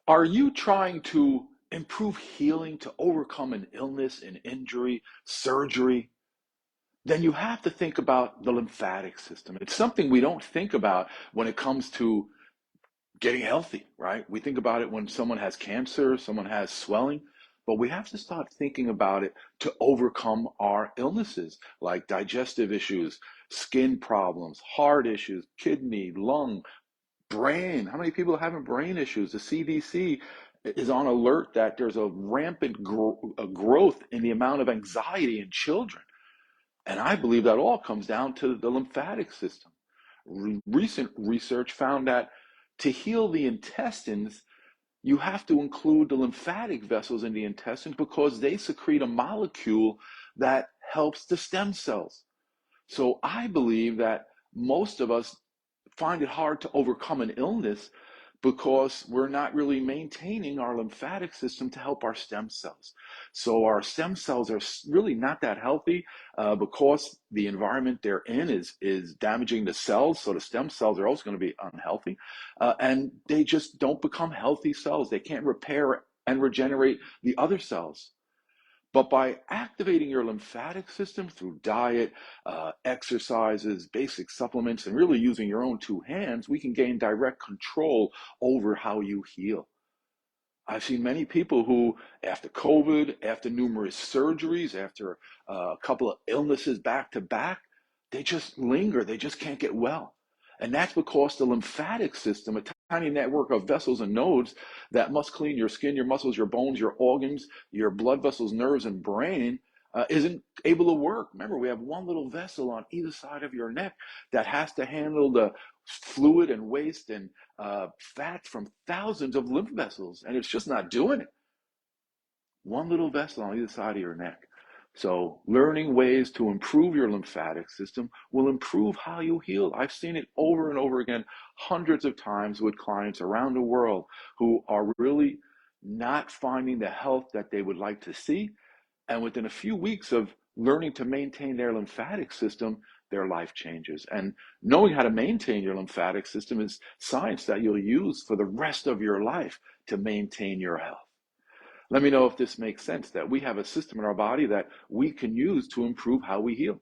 Are you trying to improve healing to overcome an illness, an injury, surgery? Then you have to think about the lymphatic system. It's something we don't think about when it comes to getting healthy, right? We think about it when someone has cancer, someone has swelling, but we have to start thinking about it to overcome our illnesses like digestive issues, skin problems, heart issues, kidney, lung, brain. How many people are having brain issues? The CDC is on alert that there's a rampant growth in the amount of anxiety in children. And I believe that all comes down to the lymphatic system. Recent research found that to heal the intestines, you have to include the lymphatic vessels in the intestines because they secrete a molecule that helps the stem cells. So I believe that most of us find it hard to overcome an illness because we're not really maintaining our lymphatic system to help our stem cells. So our stem cells are really not that healthy because the environment they're in is damaging the cells. So the stem cells are also going to be unhealthy, and they just don't become healthy cells. They can't repair and regenerate the other cells. But by activating your lymphatic system through diet, exercises, basic supplements, and really using your own two hands, we can gain direct control over how you heal. I've seen many people who, after COVID, after numerous surgeries, after a couple of illnesses back to back, they just linger. They just can't get well. And that's because the lymphatic system, a tiny network of vessels and nodes that must clean your skin, your muscles, your bones, your organs, your blood vessels, nerves, and brain, isn't able to work. Remember, we have one little vessel on either side of your neck that has to handle the fluid and waste and fat from thousands of lymph vessels, and it's just not doing it. One little vessel on either side of your neck. So, learning ways to improve your lymphatic system will improve how you heal. I've seen it over and over again, hundreds of times with clients around the world who are really not finding the health that they would like to see. And within a few weeks of learning to maintain their lymphatic system, their life changes. And knowing how to maintain your lymphatic system is science that you'll use for the rest of your life to maintain your health. Let me know if this makes sense, that we have a system in our body that we can use to improve how we heal.